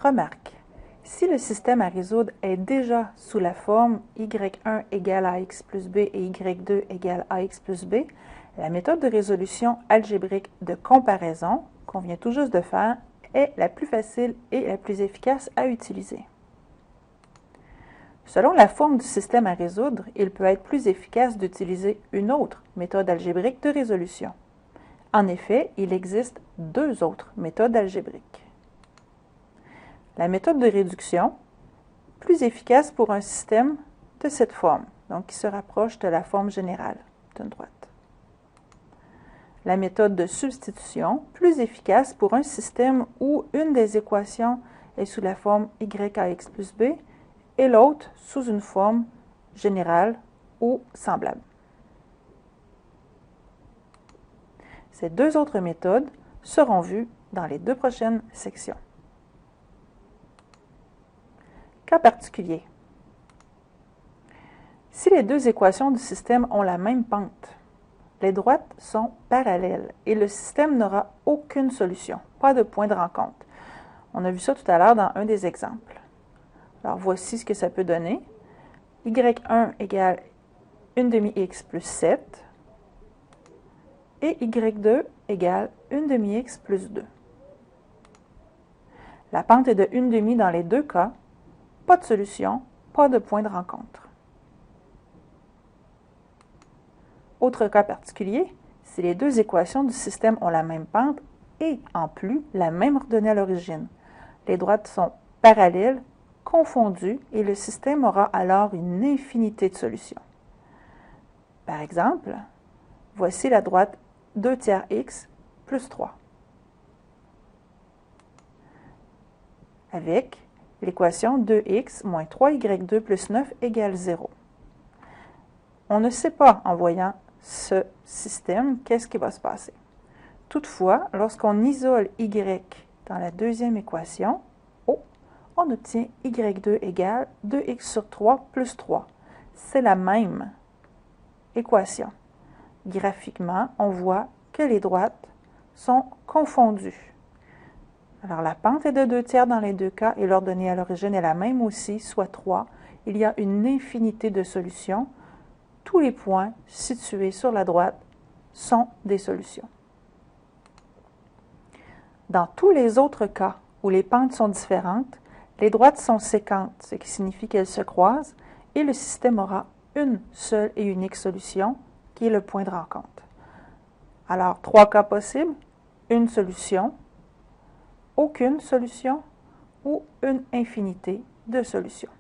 Remarque, si le système à résoudre est déjà sous la forme y1 égale ax plus b et y2 égale ax plus b, la méthode de résolution algébrique de comparaison qu'on vient tout juste de faire est la plus facile et la plus efficace à utiliser. Selon la forme du système à résoudre, il peut être plus efficace d'utiliser une autre méthode algébrique de résolution. En effet, il existe deux autres méthodes algébriques. La méthode de réduction, plus efficace pour un système de cette forme, donc qui se rapproche de la forme générale d'une droite. La méthode de substitution, plus efficace pour un système où une des équations est sous la forme yax plus b et l'autre sous une forme générale ou semblable. Ces deux autres méthodes seront vues dans les deux prochaines sections. Cas particulier. Si les deux équations du système ont la même pente, les droites sont parallèles et le système n'aura aucune solution, pas de point de rencontre. On a vu ça tout à l'heure dans un des exemples. Alors voici ce que ça peut donner. y1 égale 1 demi-x plus 7 et y2 égale 1 demi-x plus 2. La pente est de 1 demi dans les deux cas. Pas de solution, pas de point de rencontre. Autre cas particulier, si les deux équations du système ont la même pente et, en plus, la même ordonnée à l'origine. Les droites sont parallèles, confondues, et le système aura alors une infinité de solutions. Par exemple, voici la droite 2 tiers x plus 3. Avec l'équation 2x moins 3y2 plus 9 égale 0. On ne sait pas, en voyant ce système, qu'est-ce qui va se passer. Toutefois, lorsqu'on isole y dans la deuxième équation, on obtient y2 égale 2x sur 3 plus 3. C'est la même équation. Graphiquement, on voit que les droites sont confondues. Alors, la pente est de 2 tiers dans les deux cas et l'ordonnée à l'origine est la même aussi, soit 3. Il y a une infinité de solutions. Tous les points situés sur la droite sont des solutions. Dans tous les autres cas où les pentes sont différentes, les droites sont séquentes, ce qui signifie qu'elles se croisent, et le système aura une seule et unique solution, qui est le point de rencontre. Alors, trois cas possibles, une solution, aucune solution ou une infinité de solutions.